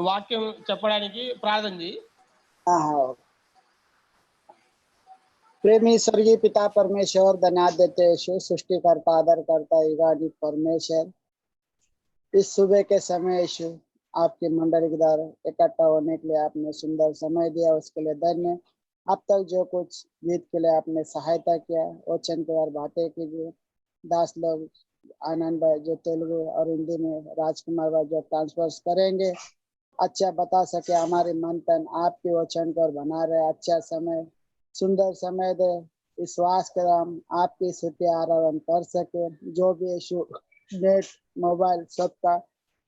వాక్యం చెప్పడానికి ప్రార్థన చేయి. हाँ हाँ। प्रेमी स्वर्गीय पिता परमेश्वर, धन्यवाद देते यीशु, सृष्टिकर्ता आदरकर्ता युगादि परमेश्वर, इस सुबह के समय यीशु आपकी मंडली के द्वारा इकट्ठा होने के लिए आपने सुंदर समय दिया, उसके लिए धन्य। अब तक जो कुछ गीत के लिए आपने सहायता किया, वचन के बारे बातें कीजिए। दास लोग आनंद भाई जो तेलुगु और हिंदी में, राजकुमार भाई जो ट्रांसफर करेंगे, अच्छा बता सके, हमारे मन तन आपके वचन पर बना रहे। अच्छा समय, सुंदर समय दे, विश्वास कर हम आपकी स्तुति आराधना कर सके। जो भी यीशु नेट मोबाइल सबका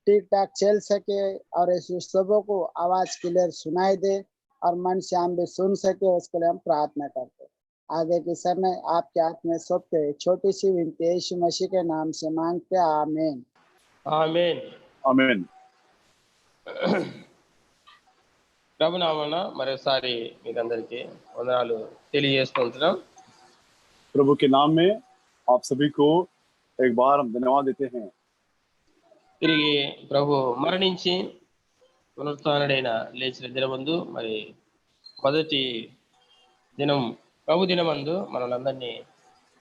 ठीक ठाक चल सके और यीशु सबों को आवाज क्लियर सुनाई दे और मन से हम भी सुन सके, उसके लिए हम प्रार्थना करते। आगे के समय आपके हाथ में सौंपते, छोटी सी विनती यीशु मसीह के नाम से मांगते, आमीन। ఆమేన్. आमीन। ప్రభునామమున మరోసారి మీకందరికీ వందనాలు తెలియజేసుకుంటున్నాం. प्रभु के नाम में आप सभी को एक बार हम धन्यवाद देते हैं। తిరిగి ప్రభు మరణించి పునరుత్థానుడైన లేచిన దినమందు మరి మొదటి దినం ప్రభు దినమందు మనల్ని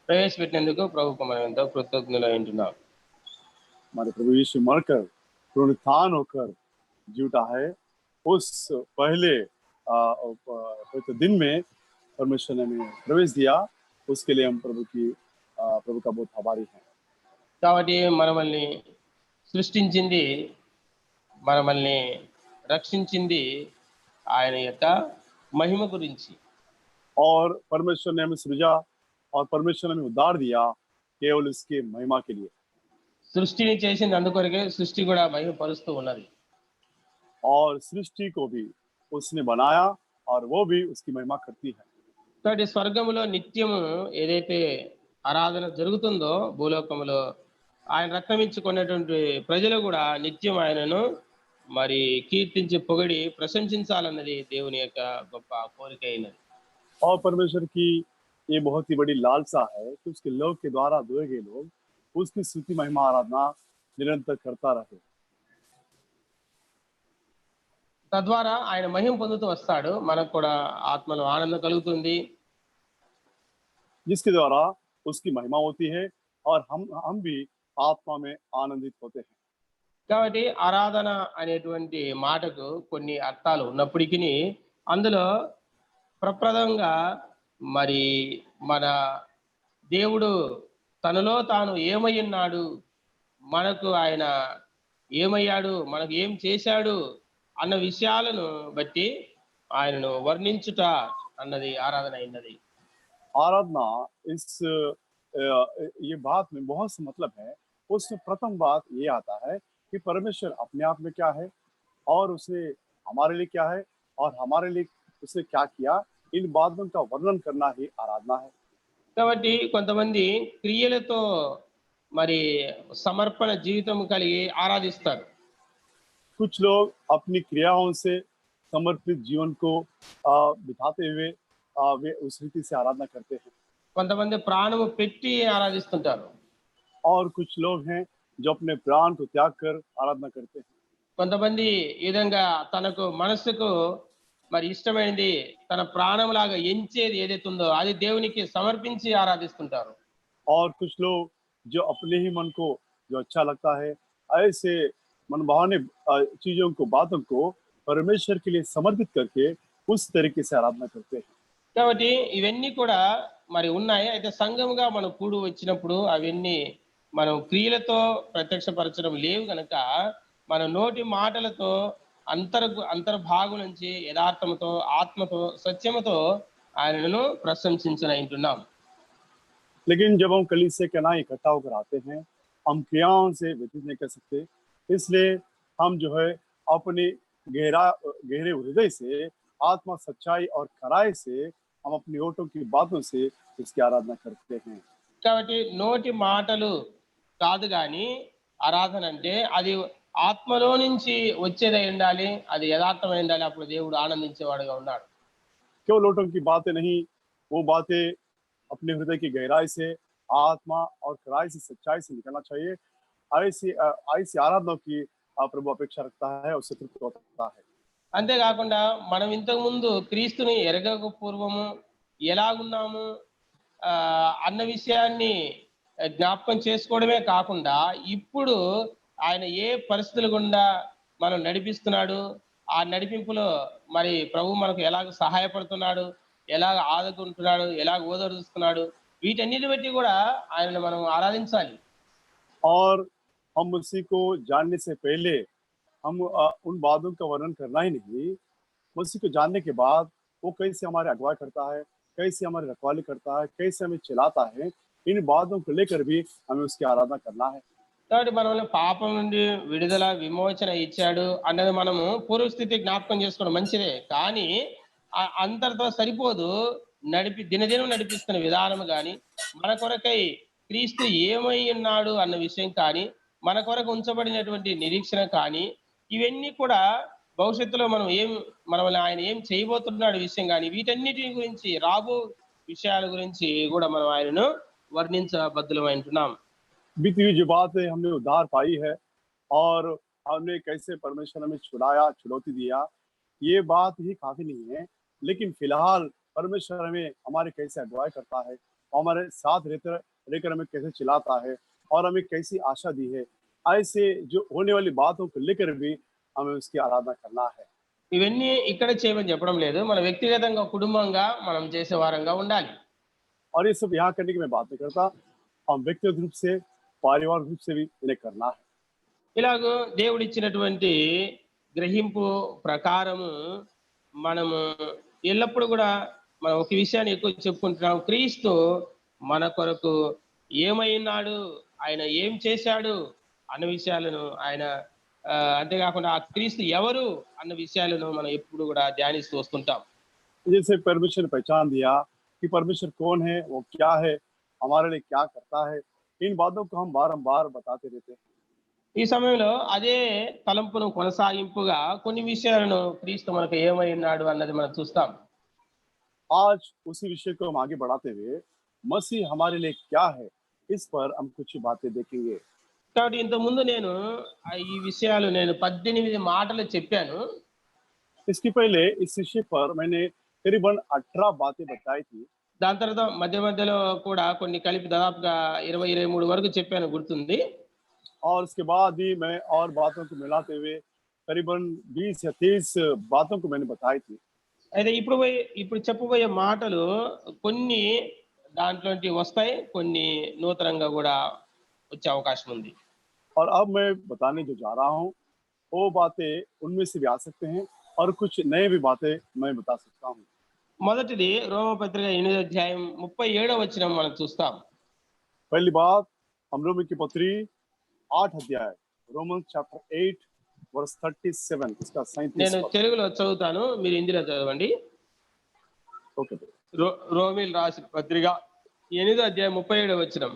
ప్రవేశపెట్టినందుకు ప్రభుకు మనం ఎంతో కృతజ్ఞులై ఉంటున్నాం. हमारे प्रभु यीशु मरकर पुनरुत्थान होकर जी उठा है, उस पहले पवित्र दिन में परमेश्वर ने हमें प्रवेश दिया, उसके लिए हम प्रभु का बहुत आभारी हैं। కాబట్టి మనల్ని సృష్టించింది, మనల్ని రక్షించింది ఆయన యొక్క మహిమ గురించి. और परमेश्वर ने हमें सृजा और परमेश्वर ने हमें उद्धार दिया केवल इसके महिमा के लिए। సృష్టిని చేసింది అందుకొరకే సృష్టి కూడా మహిమపరుస్తూ ఉన్నది. और सृष्टि को भी उसने बनाया और वो भी उसकी महिमा करती है। కాబట్టి స్వర్గములో నిత్యము ఏదైతే ఆరాధన జరుగుతుందో, భూలోకములో ఆయన రక్తం ఇచ్చుకున్నటువంటి ప్రజలు కూడా నిత్యం ఆయనను మరి కీర్తించి పొగిడి ప్రశంసించాలన్నది దేవుని యొక్క గొప్ప కోరిక అయినది. और परमेश्वर की ये बहुत ही बड़ी लालसा है कि उसके लोग के द्वारा धोए गए लोग उसकी स्तुति महिमा आराधना निरंतर करता रहे। తద్వారా ఆయన మహిమ పొందుతూ వస్తాడు, మనకు కూడా ఆత్మలో ఆనందం కలుగుతుంది. जिसके द्वारा उसकी महिमा होती है और हम भी आत्मा में आनंदित होते हैं। కాబట్టి ఆరాధన అనేటువంటి మాటకు కొన్ని అర్థాలు ఉన్నప్పటికీ అందులో ప్రప్రదంగా మరి మన దేవుడు తనలో తాను ఏమై ఉన్నాడు, మనకు ఆయన ఏమయ్యాడు, మనకు ఏం చేశాడు అన్న విషయాలను బట్టి ఆయనను వర్ణించుట అన్నది ఆరాధన అయినది. आराधना इस ये बात में बहुत से मतलब है। उसमें प्रथम बात ये आता है कि परमेश्वर अपने आप में क्या है और उसने हमारे लिए क्या है और हमारे लिए उसने क्या किया, इन बातों का वर्णन करना ही आराधना है। కాబట్టి కొంతమంది క్రియలతో మరి సమర్పణ జీవితం కలిగి ఆరాధిస్తారు. कुछ लोग अपनी क्रियाओं से समर्पित जीवन को बिताते हुए वे उस रीति से आराधना करते हैं। కొంతమంది ప్రాణము పెట్టి ఆరాధిస్తుంటారు. और कुछ लोग हैं जो अपने प्राण को त्याग कर आराधना करते हैं। కొంతమంది ఈ విధంగా తనకు మనసుకు మరి ఇష్టమైనది తన ప్రాణంలాగా ఎంచేది ఏదైతే ఉందో అది దేవునికి సమర్పించి ఆరాధిస్తుంటారు. और कुछ लोग जो अपने ही मन को जो अच्छा लगता है ऐसे मनभावने चीजों को, बातों को परमेश्वर के लिए समर्पित करके उस तरीके से आराधना करते हैं। కాబట్టి ఇవన్నీ కూడా మరి ఉన్నాయి. అయితే సంఘముగా మనం కూడి వచ్చినప్పుడు అవన్నీ మనం క్రియలతో ప్రత్యక్షపరచడం లేవు కనుక మన నోటి మాటలతో అంతర్భాగం నుంచి యథార్థముతో ఆత్మతో సత్యముతో ఆయనను ప్రశంసించనంటున్నాం. लेकिन जब हम कलीसिया के ना इकट्ठा होकर आते हैं, हम क्रियाओं से व्यतीत नहीं कर सकते, इसलिए हम जो है अपने गहरे हृदय से, आत्मा सच्चाई और खराई से हम अपनी ओटों की बातों से इसकी आराधना करते हैं। కాబట్టి నోటి మాటలు కాదు గాని ఆరాధన అంటే అది ఆత్మలో నుంచి వచ్చేదై ఉండాలి, అది యథార్థమై ఉండాలి. అప్పుడు దేవుడు ఆనందించేవాడుగా ఉన్నాడు. केवल ओटों की बातें नहीं, वो बातें अपने हृदय की गहराई से, आत्मा और खराई से, सच्चाई से निकलना चाहिए। ऐसी आराधना की प्रभु अपेक्षा रखता है, उससे तृप्त होता है। అంతేకాకుండా మనం ఇంతకు ముందు క్రీస్తుని ఎరగక పూర్వము ఎలాగున్నాము అన్న విషయాన్ని జ్ఞాపకం చేసుకోవడమే కాకుండా ఇప్పుడు ఆయన ఏ పరిస్థితుల గుండా మనం నడిపిస్తున్నాడు, ఆ నడిపింపులో మరి ప్రభు మనకు ఎలాగ సహాయపడుతున్నాడు, ఎలాగ ఆదుకుంటున్నాడు, ఎలాగ ఓదారుస్తున్నాడు, వీటన్నిటిని బట్టి కూడా ఆయనను మనం ఆరాధించాలి. और हम उसी को जानने से पहले हम उन बातों का वर्णन करना ही नहीं, मसीह को जानने के बाद वो कैसे हमारे अगुवाई करता है, कैसे हमारी रखवाली करता है, कैसे हमें चलाता है, इन बातों को लेकर भी हमें उसकी आराधना करना है। కాబట్టి మనల్ని పాపం నుండి విడుదల విమోచన ఇచ్చాడు అన్నది మనము పూర్వస్థితి జ్ఞాపకం చేసుకోవడం మంచిదే. కానీ అంతటితో సరిపోదు. దినదినం నడిపిస్తున్న విధానం గాని, మన కొరకై క్రీస్తు ఏమై ఉన్నాడు అన్న విషయం కానీ, మన కొరకు ఉంచబడినటువంటి నిరీక్షణ కానీ, ఇవన్నీ కూడా భవిష్యత్తులో మనల్ని ఆయన ఏం చేయబోతున్నాడు విషయం కానీ, వీటన్నిటి గురించి రాబో విషయాల గురించి కూడా మనం ఆయనను వర్ణించబద్దులమై ఉంటున్నాం. बीती हुई जो बात है, हमने उद्धार पाई है और हमने कैसे परमेश्वर हमें छुड़ाया, छुड़ौती दिया, ये बात ही काफी नहीं है। लेकिन फिलहाल परमेश्वर हमें हमारे कैसे अगुवाई करता है, हमारे साथ रहकर हमें कैसे चिल्लाता है और हमें कैसी आशा दी है, ऐसे जो होने वाली बातों को लेकर भी हमें उसकी आराधना करना है। ఇవన్నీ ఇక్కడ చేయమని చెప్పడం లేదు. మన వ్యక్తిగతంగా కుటుంబంగా మనం చేసే వారంగా ఉండాలి. और ये सब यहाँ करने की मैं बात नहीं करता, हम व्यक्तिगत रूप से, पारिवारिक रूप से भी इन्हें करना है। ఇలాగూ దేవుడిచ్చినటువంటి గ్రహింపు ప్రకారము మనము ఎల్లప్పుడూ కూడా మనం ఒక విషయాన్ని ఎక్కువ చెప్పుకుంటున్నాం. క్రీస్తు మన కొరకు ఏమై ఉన్నాడు, ఆయన ఏం చేశాడు అన్న విషయాలను ఆయన అంతేకాకుండా ఆ క్రీస్తు ఎవరు అన్న విషయాలను మనం ఎప్పుడు కూడా ధ్యానిస్తూ వస్తుంటాం. जैसे परमेश्वर ने पहचान दिया कि परमेश्वर कौन है, वो क्या है, हमारे लिए क्या करता है, इन बातों को हम बारंबार बताते रहते हैं। ఈ సమయంలో అదే తలంపును కొనసాగింపుగా కొన్ని విషయాలను క్రీస్తు మనకు ఏమై ఉన్నాడు అన్నది మనం చూస్తాం. आज उसी विषय को हम आगे बढ़ाते हुए मसीह हमारे लिए क्या है, इस पर हम कुछ बातें देखेंगे। కాబట్టి ఇంత ముందు నేను ఈ విషయాలు 18 మాటలు చెప్పాను. इसके पहले इस विषय पर मैंने करीबन 18 बातें बताई थी। దాని తర్వాత మధ్య మధ్యలో కూడా కొన్ని కలిపి దాదాపుగా 20-23 వరకు చెప్పాను, గుర్తుంది. और उसके बाद भी मैं और बातों को मिलाते हुए करीबन 20 या 30 बातों को मैंने बताई थी। అయితే ఇప్పుడు చెప్పబోయే మాటలు కొన్ని దాంట్లోంటి వస్తాయి, కొన్ని నూతనంగా కూడా వచ్చే అవకాశం ఉంది. और अब मैं बताने जो जा रहा हूँ वो बातें उनमें से भी आ सकते हैं और कुछ नए भी बातें मैं बता सकता हूँ। మొదటిది రోమపత్రిక 8వ అధ్యాయం 37వ వచనం మనం చూస్తాం. पहली बात, हम रोमी की पत्री 8 अध्याय, रोमन चैप्टर 8 वर्स 37, इसका 37 నేను తెలుగులో చదువుతాను, మీరు హిందీలో చదవండి. ओके। రోమిల్ రాసిన పత్రిక 8వ అధ్యాయం 37వ వచనం.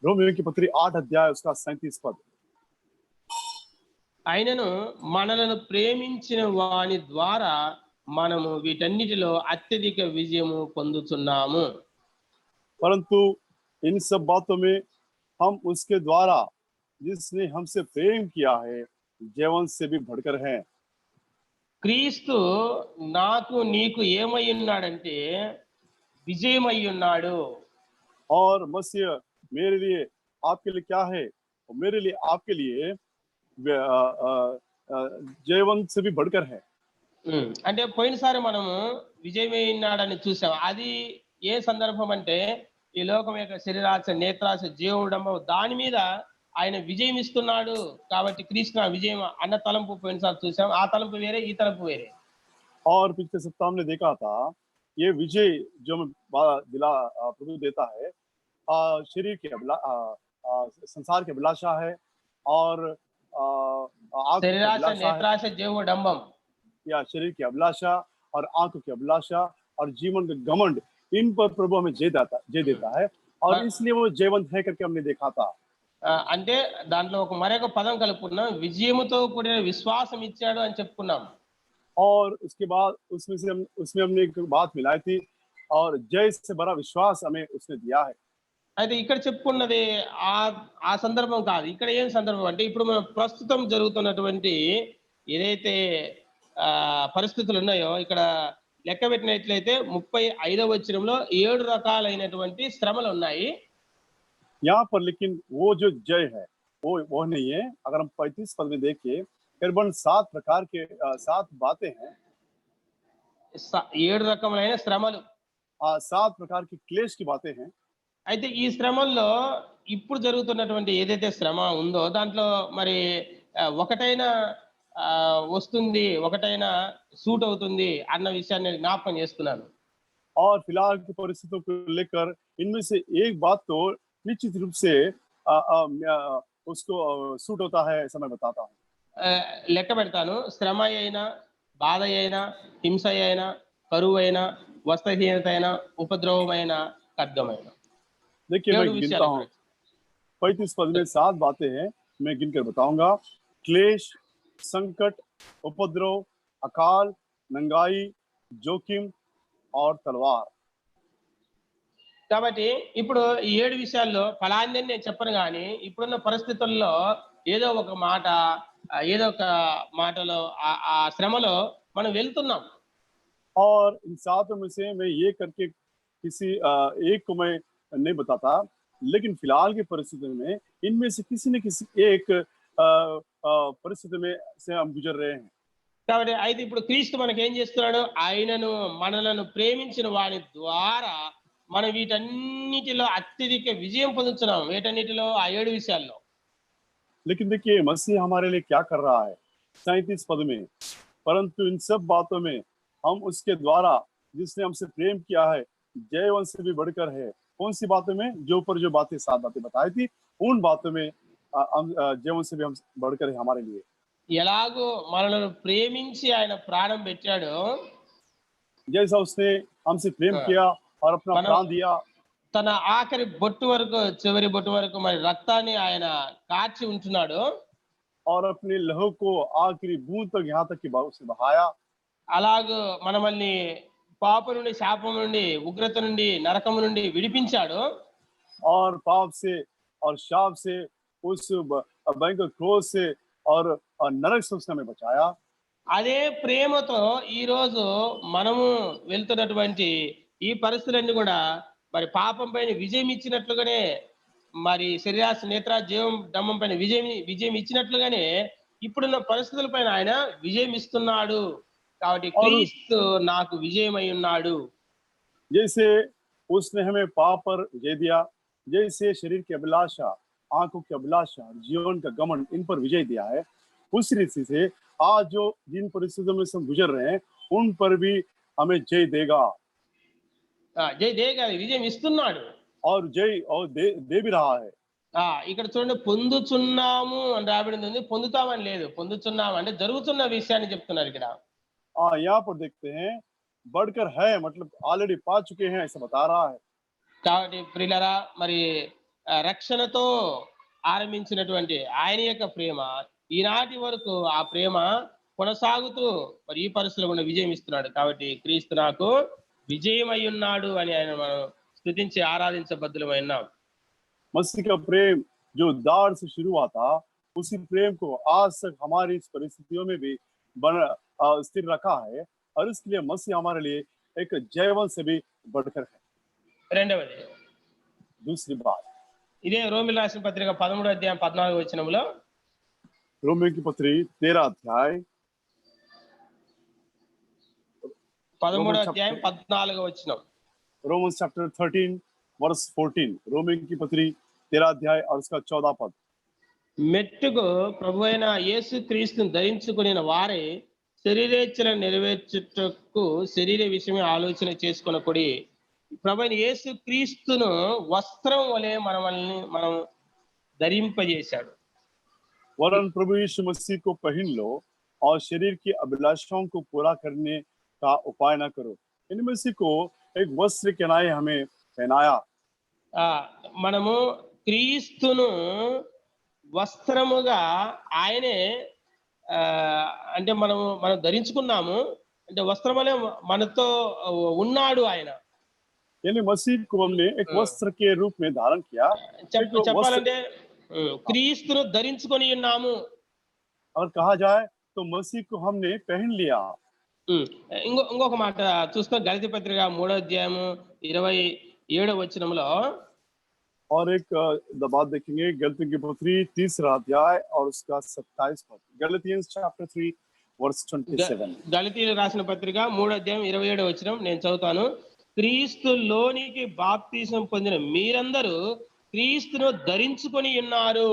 रोमियो की पत्री 8 अध्याय उसका 37 पद। ఆయనను మనలను ప్రేమించిన వాని ద్వారా మనము వీటన్నిటిలో అత్యధిక విజయము పొందుతున్నాము. परंतु इन सब बातों में हम उसके द्वारा जिसने हमसे प्रेम किया है जीवन से भी बढ़कर हैं। క్రీస్తు నాకు నీకు ఏమై ఉన్నాడంటే విజయమై ఉన్నాడు. और मसीह मेरे लिए आपके लिए क्या है, और मेरे लिए आपके लिए जीवन से भी बढ़कर है। అంటే పోయినసారి మనము విజయమై ఉన్నాడని చూసాం. అది ఏ సందర్భం అంటే ఈ లోకం యొక్క శరీరాశ, నేత్రాశ, జీవోడంబం దాని మీద ఆయన విజయం ఇస్తున్నాడు కాబట్టి క్రీస్తు విజయం అన్న తలంపు పోయినసారి చూసాం. ఆ తలంపు వేరే, ఈ తలంపు వేరే. और पिछले सप्ताह हमने देखा था ये विजय जो प्रभु देता है शरीर की संसार की अभिलाषा है और శరీరాశ, నేత్రాశ, జీవోడంబం, या शरीर की अभिलाषा और आंखों की अभिलाषा और जीवन का घमंड, इन पर प्रभु हमें जय देता है और इसलिए वो जयवंत है करके हमने देखा था। అంటే దాంట్లో మరొక పదం కలుపుకున్నాం, విజయముతో కూడిన విశ్వాసం ఇచ్చాడు అని చెప్పుకున్నాం. और उसके बाद उसमें हमने एक बात मिलाई थी, और जय से बड़ा विश्वास हमें उसने दिया है। అయితే ఇక్కడ చెప్పుకున్నది ఆ ఆ సందర్భం కాదు. ఇక్కడ ఏం సందర్భం అంటే ఇప్పుడు మనం ప్రస్తుతం జరుగుతున్నటువంటి ఏదైతే పరిస్థితులు ఉన్నాయో ఇక్కడ లెక్క పెట్టినట్లయితే 35వ వచనంలో 7 రకాలైనటువంటి శ్రమలు ఉన్నాయి. यहाँ पर लेकिन वो जो जय है वो नहीं है। अगर हम 35 पद में देखें करीबन 7 प्रकार के 7 बातें हैं। 7 రకములైన శ్రమలు. 7 प्रकार की क्लेश की बातें हैं। అయితే ఈ శ్రమల్లో ఇప్పుడు జరుగుతున్నటువంటి ఏదైతే శ్రమ ఉందో దాంట్లో మరి ఒకటైనా వస్తుంది, ఒకటైనా సూట్ అవుతుంది అన్న విషయాన్ని నేను జ్ఞాపకం చేస్తున్నాను. और फिलहाल की परिस्थितियों को लेकर इनमें से एक बात तो निश्चित रूप से उसको सूट होता है ऐसा मैं बताता हूँ। లెక్క పెడతాను. శ్రమ అయినా, బాధ అయినా, హింస అయినా, కరువు అయినా, వస్త్రహీనత అయినా, ఉపద్రవమైన, ఖడ్గమైన. देखिए मैं गिनता हूँ 35 पद में 7 बातें हैं, मैं गिनकर बताऊंगा। क्लेश, संकट, उपद्रव, अकाल, नंगाई, जोखिम और तलवार। కాబట్టి ఇప్పుడు ఈ 7 విషయాల్లో ఫలాన్ని నేను చెప్పను గాని ఇప్పుడున్న పరిస్థితుల్లో ఏదో ఒక మాట ఏదో ఒక మాటలో ఆ శ్రమలో మనం వెళ్తున్నాం. और इन 7 में से मैं ये करके किसी एक को मैं नहीं बताता, लेकिन फिलहाल की परिस्थिति में इनमें से किसी न किसी एक परिस्थिति में से हम गुजर रहे हैं। కాబట్టి అయితే ఇప్పుడు క్రీస్తు మనకి ఏం చేస్తున్నాడు? ఆయనను మనలను ప్రేమించిన వాని ద్వారా మనం వీటన్నిటిలో అత్యధిక విజయం పొందుతున్నాం. వీటన్నిటిలో ఆ 7 విషయాల్లో. लेकिन देखिए मसीह हमारे लिए क्या कर रहा है 37 पद में, परंतु इन सब बातों में हम उसके द्वारा जिसने हमसे प्रेम किया है जयवंश से भी बढ़कर है। कौन सी बातों में? जो ऊपर जो बातें 7 बातें बताई थी उन बातों में जयवंश से भी हम बढ़कर है हमारे लिए। ఎలాగో మనలను ప్రేమించి ఆయన ప్రాణం పెట్టాడో जैसा उसने हमसे प्रेम किया और अपना प्राण दिया, తన ఆఖరి బొట్టు వరకు, చివరి బొట్టు వరకు మరి రక్తాన్ని ఆయన కార్చి ఉంటున్నాడు. और अपने लहू को आखिरी बूंद तक यहाँ तक कि उसे बहाया। అలాగూ మనల్ని పాప నుండి, శాపం నుండి, ఉగ్రత నుండి, నరకం నుండి విడిపించాడు. और पाप से और शाप से उस भयंकर क्रोध से और नरक से उसने हमें बचाया। అదే ప్రేమతో ఈ రోజు మనము వెళ్తున్నటువంటి ఈ పరిస్థితులన్నీ కూడా మరి పాపం పైన విజయం ఇచ్చినట్లుగానే, మరి శరీరాశ నేత్ర జీవం డమ్మం పైన విజయం ఇచ్చినట్లుగానే ఇప్పుడున్న పరిస్థితుల పైన ఆయన విజయం ఇస్తున్నాడు. కాబట్టి క్రీస్తు నాకు విజయమై ఉన్నాడు. जैसे उसने हमें पाप पर विजय दिया, जैसे शरीर की अभिलाषा, आंखों की अभिलाषा, जीवन का घमंड इन पर विजय दिया है, उस रीति से आज जो जिन परिस्थितियों में हम गुजर रहे हैं उन पर भी हमें जय देगा జై దేగా విజయం ఇస్తున్నాడు. और जय और दे भी रहा है। ఇక్కడ చూడండి, పొందుచున్నాము అని రాబడింది ఉంది, పొందుతామని లేదు. పొందుచున్నాము అంటే జరుగుతున్న విషయాన్ని చెప్తున్నారు ఇక్కడ. यहाँ पर देखते हैं बढ़कर है मतलब ऑलरेडी पा चुके हैं ऐसा बता रहा है। కాబట్టి ప్రియులారా, మరి రక్షణతో ఆరంభించినటువంటి ఆయన యొక్క ప్రేమ ఈనాటి వరకు ఆ ప్రేమ కొనసాగుతూ మరి ఈ పరిస్థితుల్లో కూడా విజయం ఇస్తున్నాడు. కాబట్టి క్రీస్తు నాకు విజయమై ఉన్నాడు అని ఆయన మనం స్తుతించి ఆరాధించబద్దులమై ఉన్నాం. मसीह का प्रेम जो दार से शुरू हुआ था उसी प्रेम को आज तक हमारी इस परिस्थितियों में भी स्थिर रखा है और इसके लिए मसीह हमारे लिए एक जयवंत से भी बढ़कर है। రెండవది, दूसरी बात, ఇదే రోమిల రాసిన పత్రిక 13వ అధ్యాయం 14వ వచనంలో, रोमियो की पत्री 13 अध्याय 13వ అధ్యాయం 14వ వచనం, रोमन्स चैप्टर 13 वर्स 14, रोमियो की पत्री 13 अध्याय और उसका 14 पद। మెట్టుకు ప్రభు అయిన యేసు క్రీస్తుని ధరించుకుని వారే శరీరేచ్ఛలను నెరవేర్చుటకు శరీర విషయమే ఆలోచన చేసుకొనకుడి. ప్రభు అయిన యేసు క్రీస్తును వస్త్రం వలె మనం ధరింపజేశాడు. वरन प्रभु यीशु मसीह को पहन लो और शरीर की अभिलाषाओं को पूरा करने का उपाय ना करो। इन मसीह को एक वस्त्र के नाए हमें पहनाया। మనము క్రీస్తును వస్త్రముగా ఆయనే అంటే మనం ధరించుకున్నాము. అంటే వస్త్రమనే మనతో ఉన్నాడు ఆయన. यानी मसीह को हमने एक वस्त्र के रूप में धारण किया। एक वस्त्र చెప్పాలంటే క్రీస్తును ధరించుకొని ఉన్నాము. अगर कहा जाए तो मसीह को हमने पहन लिया। ఉమ్, ఇంకొక మాట చూస్తే గలతీ పత్రిక 3వ అధ్యాయము 27వ వచనంలో और एक बात देखेंगे गलती की पुत्री 3रा अध्याय और उसका 27 पद। गलतियंस चैप्टर 3 वर्स 27। గలతీయులకు రాసిన పత్రిక 3వ అధ్యాయం 27వ వచనం నేను చదువుతాను. క్రీస్తులోనికి బాప్తిసం పొందిన మీరందరూ క్రీస్తును ధరించుకొని ఉన్నారు.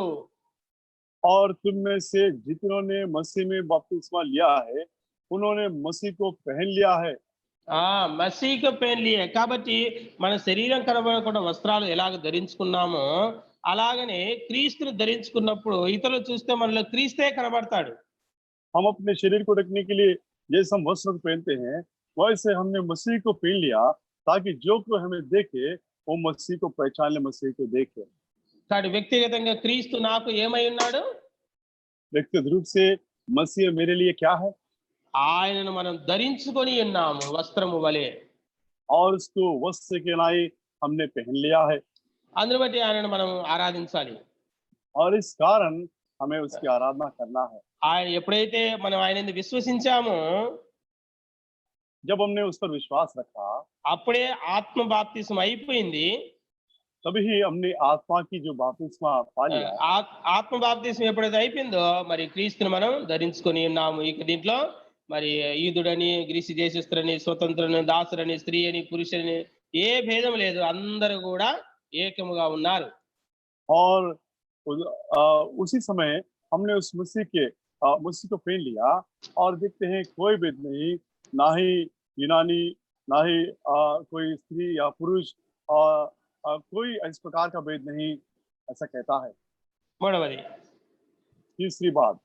और तुम में से जितनों ने मसीह में बपतिस्मा लिया है उन्होंने मसीह को पहन लिया है। మసీకు పెళ్లియే కాబట్టి మన శరీరం కనబడకుండా వస్త్రాలు ఎలాగ ధరించుకున్నామో అలాగనే క్రీస్తును ధరించుకున్నప్పుడు ఇతరులు చూస్తే మనలో క్రీస్తే కనబడతాడు. हम अपने शरीर को ढकने के लिए जैसे हम वस्त्र को पहनते हैं वैसे हमने मसीह को पहन लिया ताकि जो कोई हमें देखे वो मसीह को पहचान ले, मसीह को देखे। కాబట్టి వ్యక్తిగతంగా క్రీస్తు నాకు ఏమై ఉన్నాడు? व्यक्तिगत रूप से मसीह मेरे लिए क्या है? ఆయనను మనం ధరించుకొని ఉన్నాము వస్త్రము వలె. और उसको वस्त्र के लाई हमने पहन लिया है। అందును బట్టి ఆయనను మనం ఆరాధించాలి. और इस कारण हमें उसकी आराधना करना है। ఆయన ఎప్పుడైతే మనం ఆయన విశ్వసించామో जब हमने उस पर विश्वास रखा అప్పుడే ఆత్మ బాప్తిసం అయిపోయింది. तभी हमने आत्मा की जो बपतिस्मा पा लिया। ఆత్మ బాప్తిసం ఎప్పుడైతే అయిపోయిందో మరి క్రీస్తుని మనం ధరించుకొని ఉన్నాము. ఇక దీంట్లో మరి యూదుడని, గ్రీసు దేశస్తులని, స్వతంత్రుని, దాసులని, స్త్రీ అని, పురుషుని ఏ భేదం లేదు, అందరూ కూడా ఏకముగా ఉన్నారు. और उसी समय हमने उस मसीह को पहन लिया और देखते हैं कोई भेद नहीं, ना ही यूनानी, ना ही कोई स्त्री या पुरुष, कोई इस प्रकार का भेद नहीं, ऐसा कहता है। మూడవది तीसरी बात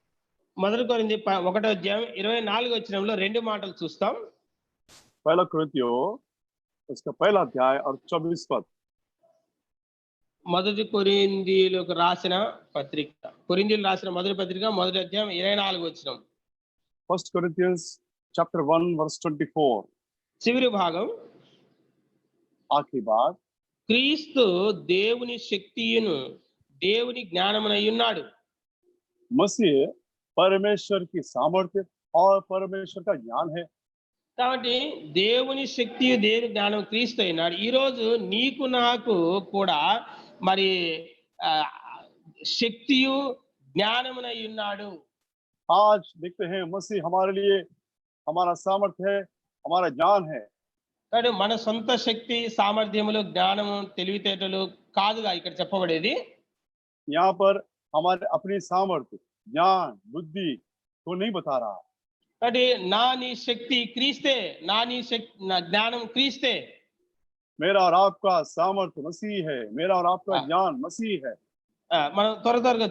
1 కొరింథీ 1వ అధ్యాయం 24వ వచనంలో రెండు మాటలు చూస్తాం. पहला कुरिन्थियों उसका पहला अध्याय और 24 पद। 1 కొరింథీయులకు రాసిన పత్రిక, కొరింథీయులకు రాసిన మొదటి పత్రిక 1వ అధ్యాయం 24వ వచనం. 1 Corinthians chapter 1 verse 24। చివరి భాగం आखिरी बात, క్రీస్తు దేవుని శక్తియును దేవుని జ్ఞానమునై ఉన్నాడు. मसीह परमेश्वर की सामर्थ्य और परमेश्वर का ज्ञान है। కాబట్టి దేవుని శక్తియు దేవుని జ్ఞానం క్రీస్తు అయినాడు. ఈ రోజు నీకు నాకు కూడా మరి శక్తియు జ్ఞానమునై ఉన్నాడు. आज देखते हैं मसीह हमारे लिए हमारा सामर्थ्य है, हमारा ज्ञान है। కాబట్టి మన సొంత శక్తి, సామర్థ్యములు, జ్ఞానము, తెలివితేటలు కాదుగా ఇక్కడ చెప్పబడేది. यहाँ पर हमारे अपनी सामर्थ्य, ज्ञान, बुद्धि को नहीं बता रहा। కాబట్టి నా నీ శక్తి క్రీస్తే, నా నీ శక్తి, నా జ్ఞానం క్రీస్తే. मेरा और आपका सामर्थ्य मसीह है, मेरा और आपका ज्ञान मसीह है। మనం త్వరగా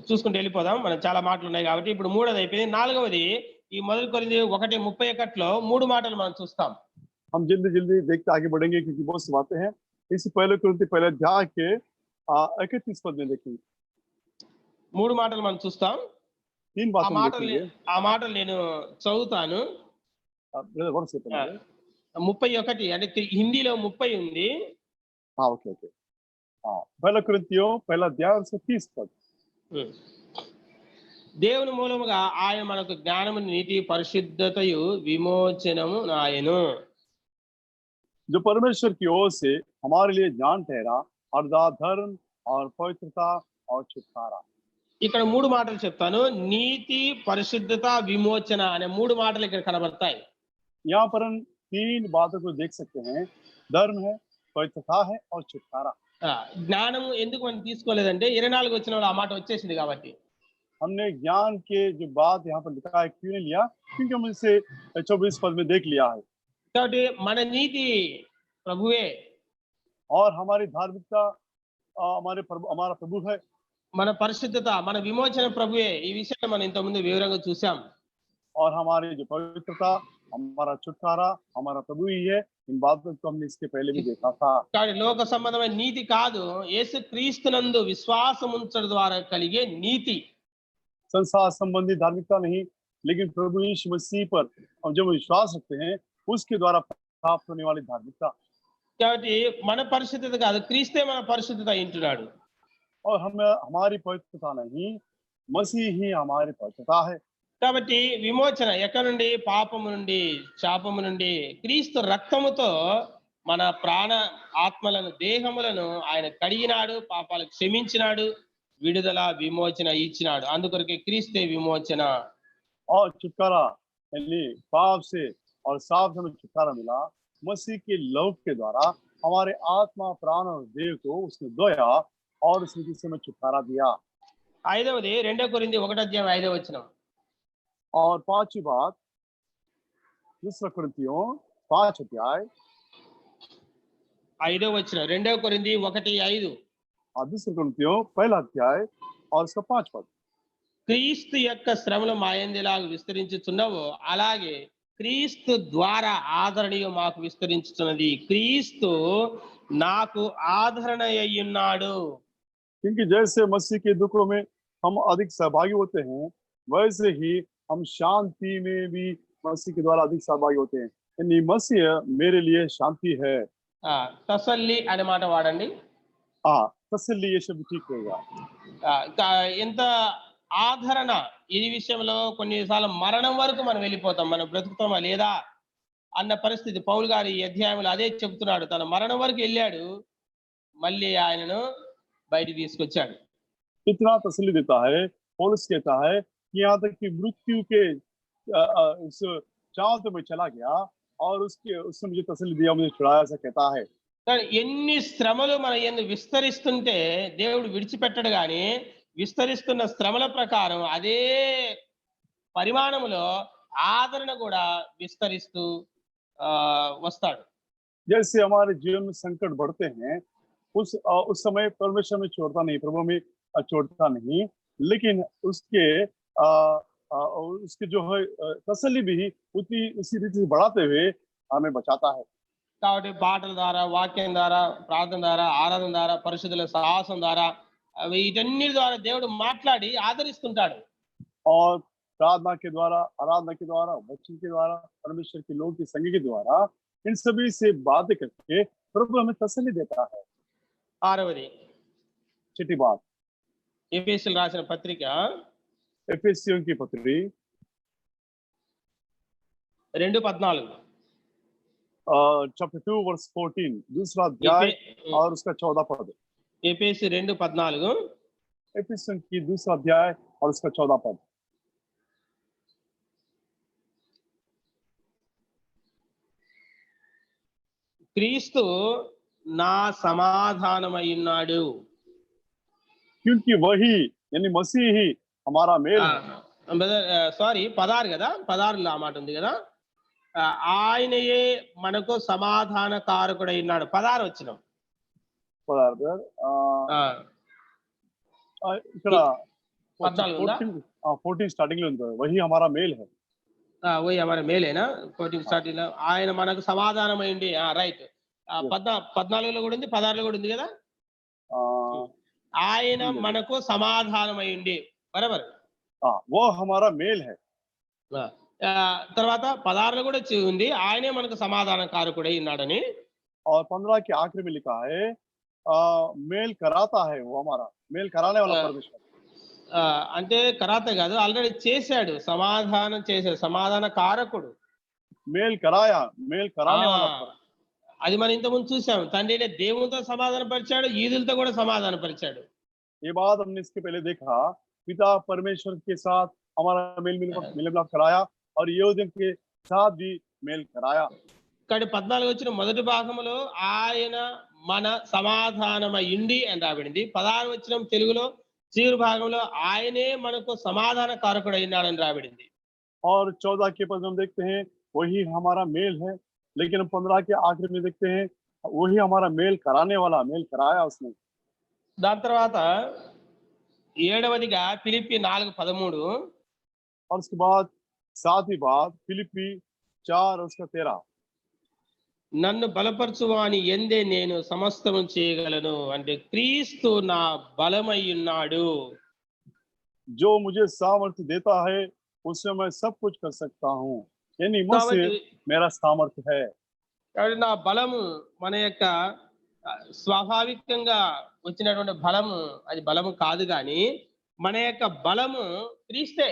చూసుకుంటూ వెళ్ళిపోదాం. మనం చాలా మాటలు ఉన్నాయి కాబట్టి ఇప్పుడు మూడోది అయిపోయింది. నాలుగవది ఈ 1 కొరింథీ 1:31లో 3 మాటలు మనం చూస్తాం. हम जल्दी जल्दी देखते आगे बढ़ेंगे क्योंकि बहुत सी बातें हैं। इसी पहले कुरिन्थी पहले अध्याय के 31 पद में देखेंगे 3 మాటలు మనం చూస్తాం. 3 ఆ बातें మాటలు देखेंगे। మాటలు నేను చదువుతాను. ब्रदर वन से पढ़िए। 31 అంటే హిందీలో 30 ఉంది. हाँ ओके ओके। हाँ पहला कुरिन्थियों पहला अध्याय उसका 30 पद। దేవుని మూలముగా ఆయన మనకు జ్ఞానము, నీతి, పరిశుద్ధతయు విమోచనము నాయను. जो परमेश्वर की ओर से हमारे लिए ज्ञान ठहरा, अर्थात धर्म और पवित्रता और छुटकारा। ఇక్కడ 3 మాటలు చెప్తాను. నీతి, పరిశుద్ధత, విమోచన అనే 3 మాటలు ఇక్కడ కనబడతాయి. यहाँ पर हम 3 बातों को देख सकते हैं, धर्म है, पवित्रता है और छुटकारा। జ్ఞానము ఎందుకు మనం తీసుకోలేదంటే 24 వచనంలో ఆ మాట వచ్చేసింది కాబట్టి. हमने ज्ञान के जो बात यहाँ पर लिखा है क्यों नहीं लिया, क्योंकि हम इसे 24 पद में देख लिया है। కాబట్టి మన నీతి ప్రభువే, और हमारी धार्मिकता हमारा प्रभु है। మన పరిశుద్ధత, మన విమోచన ప్రభువే. ఈ విషయాన్ని మనం ఇంతకుముందు వివరంగా చూసాం. और हमारी जो पवित्रता, हमारा छुटकारा हमारा प्रभु ही है। इन बातों को हमने इसके पहले भी देखा था। కానీ లోక సంబంధమైన నీతి కాదు, యేసు క్రీస్తునందు విశ్వాసం ఉంచడం ద్వారా కలిగే నీతి. संसार संबंधी धार्मिकता नहीं, लेकिन प्रभु यीशु मसीह पर हम जब विश्वास रखते हैं उसके द्वारा प्राप्त होने वाली धार्मिकता। కాబట్టి మన పరిశుద్ధత కాదు, క్రీస్తే మన పరిశుద్ధత అయింటున్నాడు. और हम हमारी पवित्रता नहीं, मसीह ही हमारी पवित्रता है। కాబట్టి విమోచన ఎక్కడి నుండి? పాపము నుండి, శాపము నుండి. క్రీస్తు రక్తముతో మన ప్రాణ ఆత్మలను, దేహములను ఆయన కడిగినాడు, పాపాలు క్షమించినాడు, విడుదల విమోచన ఇచ్చినాడు. అందుకొరకే క్రీస్తే విమోచన. और छुटकारा यानी पाप से और साफ से हमें छुटकारा मिला मसीह के लहू के द्वारा। हमारे आत्मा, प्राण और देह को उसने धोया और उसने जिससे हमें छुटकारा दिया। ఐదవది 2 కొరింథీ 1:5 और पांचवी बात, दूसरा कुरिन्थियों 5 अध्याय 5 2 కొరింథీ 1:5. और दूसरा कुरिन्थियों पहला अध्याय और उसका 5 पद। క్రీస్తు యొక్క శ్రమలు మా యందు ఎలాగ విస్తరించుచున్నవో అలాగే క్రీస్తు ద్వారా ఆదరణీయ మాకు విస్తరించుతున్నది. క్రీస్తు నాకు ఆదరణ అయ్యున్నాడు. क्योंकि जैसे मसीह के दुखों में हम अधिक सहभागी होते हैं, वैसे ही हम शांति में भी मसीह के द्वारा अधिक सहभागी होते हैं। यानी मसीह मेरे लिए शांति है। తసల్లి అనే మాట వాడండి. हाँ, तसल्ली ये शब्द ठीक रहेगा। ఎంత ఆదరణ ఈ విషయంలో కొన్నిసార్లు మరణం వరకు మనం వెళ్ళిపోతాం, మనం బ్రతుకుతామా లేదా అన్న పరిస్థితి. పౌలు గారు ఈ అధ్యాయంలో అదే చెప్తున్నాడు. తన మరణం వరకు వెళ్ళాడు, మళ్ళీ ఆయనను బయటికి తీసుకొచ్చాడు. इतना तसल्ली देता है, पौलुस कहता है कि यहाँ तक कि मृत्यु के उस चांद में चला गया और उसने मुझे तसल्ली दिया, मुझे छुड़ाया, ऐसा कहता है। కానీ ఎన్ని శ్రమలు మన యందు విస్తరిస్తుంటే దేవుడు విడిచిపెట్టడు, గాని విస్తరిస్తున్న శ్రమల ప్రకారం అదే పరిమాణములో ఆదరణ కూడా విస్తరిస్తూ వస్తాడు. जैसे हमारे जीवन में संकट बढ़ते हैं, उस समय परमेश्वर में छोड़ता नहीं, प्रभु में छोड़ता नहीं, लेकिन उसके उसके जो है तसल्ली भी उसी रीति से बढ़ाते हुए हमें बचाता है। కాబట్టి పాటల ద్వారా, వాక్యం ద్వారా, ప్రార్థన ద్వారా, ఆరాధన ద్వారా, పరిశుద్ధుల సాహసం ద్వారా, వీటన్నిటి ద్వారా దేవుడు మాట్లాడి ఆదరిస్తుంటాడు. और प्रार्थना के द्वारा, आराधना के द्वारा, वचन के द्वारा, परमेश्वर के लोग की संग के द्वारा, इन सभी से बातें करके प्रभु हमें तसल्ली देता है। 6వది छठी बात, ఎఫెసీయులకు రాసిన పత్రిక एफेसियों की पत्री 2:14. चैप्टर 2 वर्स 14, दूसरा अध्याय और उसका 14 पद। ఎఫెసీ 2:14. एफेसियों की दूसरा अध्याय और उसका 14 पद। క్రీస్తు నా సమాధానమయ్యున్నాడు. क्योंकि वही यानी मसीह ही हमारा मेल है। సారీ 16 కదా, 16లో ఆ మాట ఉంది కదా. ఆయనయే మనకు సమాధాన కారకుడై ఉన్నాడు. 16 వచనం. ఇక్కడ 14 ఉందా? 14 స్టార్టింగ్ లో ఉంది, वही हमारा मेल है। ఓయ్ మన మేలేనా? 14 స్టార్టింగ్ లో ఆయన మనకు సమాధానమైంది. రైట్. 14లో కూడా ఉంది, 16లో కూడా ఉంది కదా. ఆయన మనకు సమాధానమైంది. బరాబర్. वो हमारा मेल है। తర్వాత 16లో కూడా ఉంది, ఆయనే మనకు సమాధాన కారకుడై ఉన్నాడని. और 15 के आखिर में लिखा है मेल कराता है, वो हमारा मेल कराने वाला परमेश्वर। అంటే కరాత కాదు, ఆల్రెడీ చేశాడు, సమాధానం చేశాడు, సమాధాన కారకుడు. मेल कराया, मेल कराने वाला। అది మనం ఇంతకుముందు చూసాం. తండ్రిని దేవునితో సమాధాన పరిచాడు, యూదులతో కూడా సమాధాన పరిచాడు. ये बात हमने इसके पहले देखा, पिता परमेश्वर के साथ हमारा मेल मिलाप कराया और यहूदियों के साथ भी मेल कराया। ఇక్కడ 14 వచ్చిన మొదటి భాగంలో ఆయన మన సమాధానమయ్యుండి అని రాబడింది. 16 వచ్చిన తెలుగులో చివరి భాగంలో ఆయనే మనకు సమాధాన కారకుడు అయినాడని రాబడింది. और 14 के पद हम देखते हैं वही हमारा मेल है, लेकिन 15 के आखिर में देखते हैं वही हमारा मेल कराने वाला, मेल कराया उसने। దాని తర్వాత 7వదిగా ఫిలిప్పీ 4:13. और उसके बाद 7वीं बात फिलिप्पी 4 और उसका 13, నన్ను బలపరచువాని ఎందే నేను సమస్తము చేయగలను. అంటే క్రీస్తు నా బలమై ఉన్నాడు. जो मुझे सामर्थ्य देता है उससे मैं सब कुछ कर सकता हूँ, यानी मुझसे मेरा सामर्थ्य है। కాబట్టి నా బలము మన యొక్క స్వాభావికంగా వచ్చినటువంటి బలము అది బలము కాదు గాని మన యొక్క బలము క్రీస్తే.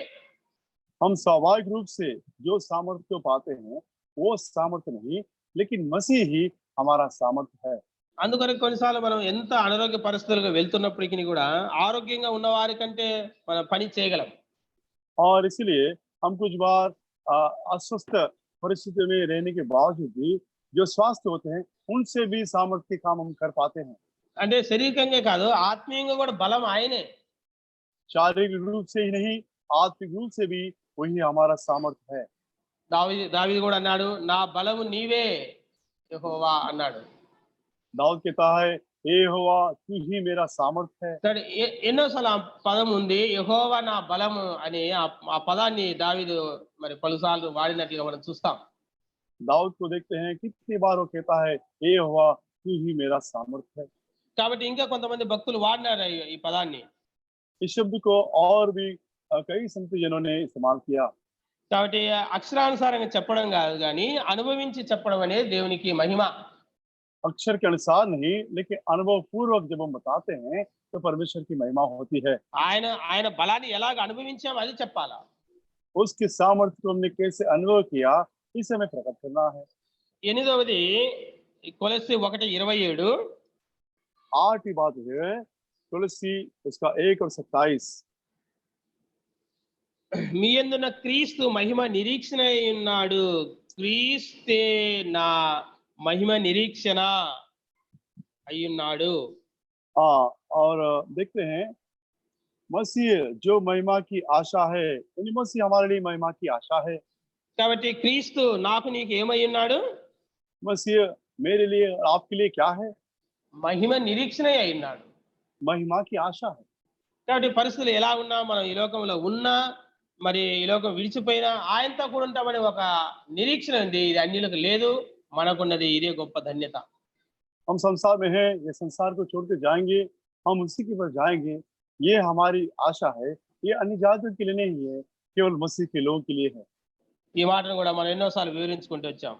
हम स्वाभाविक रूप से जो सामर्थ्य को पाते हैं वो सामर्थ्य नहीं, लेकिन मसीह ही हमारा सामर्थ्य है। అందుకని కొన్నిసార్లు మనం ఎంత అనారోగ్య పరిస్థితులకు వెళ్తున్నప్పటికీ కూడా ఆరోగ్యంగా ఉన్న వారి కంటే మనం పని చేయగలం. और इसलिए हम कुछ बार अस्वस्थ परिस्थिति में रहने के बावजूद भी जो स्वास्थ्य होते हैं उनसे भी सामर्थ्य के काम हम कर पाते हैं। అంటే శరీరకంగా కాదు ఆత్మీయంగా కూడా బలం ఆయనే. शारीरिक रूप से ही नहीं, आत्मिक रूप से भी वही हमारा सामर्थ्य है। దావీదు కూడా అన్నాడు, నా బలము నీవే యెహోవా అన్నాడు. दाऊद कहता है, हे यहोवा तू ही मेरा सामर्थ्य है। సరే ఎన్నోసార్లు ఆ పదం ఉంది యెహోవా నా బలము అని ఆ పదాన్ని దావీదు మరి పలుసార్లు వాడినట్లుగా మనం చూస్తాం. दाऊद को देखते हैं कितनी बार वो कहता है, हे यहोवा तू ही मेरा सामर्थ्य है। కాబట్టి ఇంకా కొంతమంది భక్తులు వాడినారు ఈ పదాన్ని. इस शब्द को और भी कई संत जनों ने इस्तेमाल किया। కాబట్టి అక్షరానుసారంగా చెప్పడం కాదు కానీ అనుభవించి చెప్పడం అనేది దేవునికి మహిమ. अक्षर के अनुसार नहीं, लेकिन अनुभव पूर्वक जब हम बताते हैं तो परमेश्वर की महिमा होती है। ఆయన బలాన్ని ఎలాగ అనుభవించామో అది చెప్పాలా. उसके सामर्थ्य को हमने कैसे अनुभव किया इसे हमें प्रकट करना है। ఎనిమిదవది కొలస్సీ 1:27 आठवीं बात है तुलसी उसका 1 और 27। మీ యందున్న క్రీస్తు మహిమ నిరీక్షణ అయి ఉన్నాడు. క్రీస్తే నా మహిమ నిరీక్షణ అయ్యున్నాడు. और देखते हैं मसीह जो महिमा की आशा है, यानी मसीह हमारे लिए महिमा की आशा है। కాబట్టి క్రీస్తు నాకు నీకు ఏమై ఉన్నాడు? मसीह मेरे लिए और आपके लिए क्या है? మహిమ నిరీక్షణ అయి ఉన్నాడు. महिमा की आशा है। కాబట్టి పరిస్థితులు ఎలా ఉన్నా మనం ఈ లోకంలో ఉన్నా మరి ఈ లోకం విడిచిపోయినా ఆయనతో కూడా ఉంటామని ఒక నిరీక్షణ ఉంది. ఇది అన్యులకు లేదు, మనకున్నది ఇదే గొప్ప ధన్యత. हम संसार में हैं, ये संसार को छोड़ के जाएंगे, हम उसी के पास जाएंगे, ये हमारी आशा है। ये अन्य जातियों के लिए नहीं है, केवल मसीह के लोगों के लिए है। ఈ మాటను కూడా మనం ఎన్నోసార్లు వివరించుకుంటూ వచ్చాం.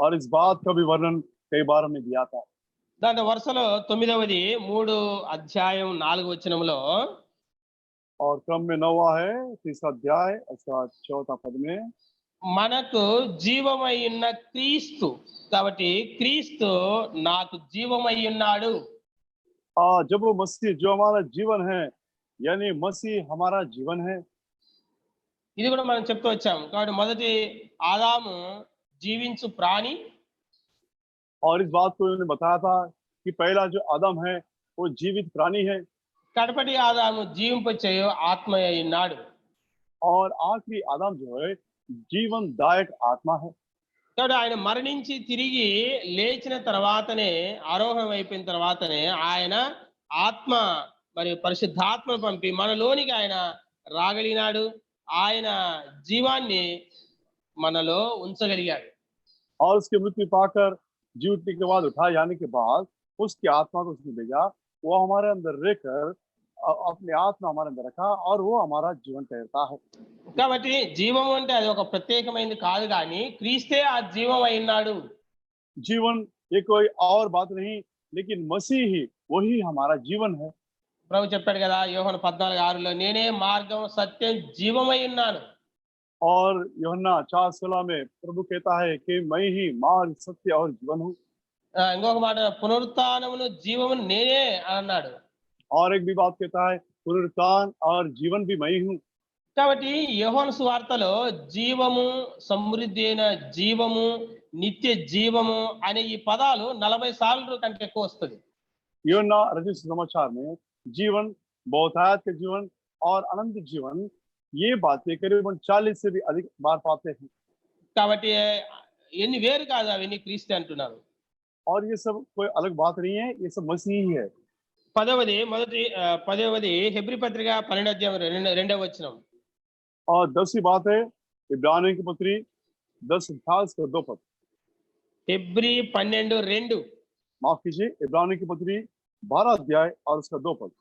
और इस बात का भी वर्णन कई बार हमने दिया था। దాంట్లో వరుసలో 9వది 3:4 और क्रम में 9वां है 3रा अध्याय उसका 4था पद में, మనకు జీవమై ఉన్న క్రీస్తు. కాబట్టి క్రీస్తు నాకు జీవమై ఉన్నాడు. जब वो मसीह जो हमारा जीवन है, यानी मसीह हमारा जीवन है। ఇది కూడా మనం చెప్తూ వచ్చాం. కాబట్టి మొదటి ఆదాము జీవించు ప్రాణి. और इस बात को उन्होंने बताया था कि पहला जो आदम है वो जीवित प्राणी है, కడపటి ఆదాము జీవింపచేయు ఆత్మ అయి ఉన్నాడు. और आखिरी आदम जो है जीवनदायक आत्मा है। కాబట్టి ఆయన మరణించి తిరిగి లేచిన తర్వాతనే ఆరోహణం అయిపోయిన తర్వాతనే ఆయన ఆత్మ మరి పరిశుద్ధాత్మను పంపి మనలోనికి ఆయన రాగలిగినాడు. ఆయన జీవాన్ని మనలో ఉంచగలిగాడు. और उसकी मृत्यु पाकर जी उठने के बाद उठाए जाने के बाद उसकी आत्मा को उसने भेजा, वो हमारे अंदर रहकर अपने आत्मा हमारे अंदर रखा और वो हमारा जीवन ठहरता है। కాబట్టి జీవము అంటే అది ఒక ప్రత్యేకమైనది కాదు కానీ క్రీస్తే ఆ జీవం అయి ఉన్నాడు. जीवन ये कोई और बात नहीं, लेकिन मसीह ही वही हमारा जीवन है। ప్రభు చెప్పాడు కదా యోహాను 14:6 నేనే మార్గం సత్యం జీవమై ఉన్నాను. और यूहन्ना 4:16 में प्रभु कहता है कि मैं ही मार्ग सत्य और जीवन हूँ। ఇంకొక మాట పునరుత్థానమును జీవమును నేనే అన్నాడు. और एक भी बात कहता है पुनरुत्थान और जीवन भी मैं हूँ। కాబట్టి యోహాను సువార్తలో జీవము, సమృద్ధి అయిన జీవము, నిత్య జీవము అనే ఈ పదాలు 40 సార్లు కంటే ఎక్కువ వస్తుంది. यूहन्ना रचित समाचार में जीवन, बहुतायत के जीवन और अनंत जीवन, ये बातें करीबन 40 से भी अधिक बार पाते हैं। కాబట్టి ఎన్ని వేరు కాదు అవన్నీ క్రీస్తు అంటున్నారు. और ये सब कोई अलग बात नहीं है, ये सब मसीह ही है। 10వది హెబ్రీ పత్రిక 12:2 और 10वीं बात है इब्रानियों की पत्री 10:28 का 2 पद। హెబ్రీ 12:2 माफ कीजिए, इब्रानियों की पत्री 12 अध्याय और उसका 2 पद।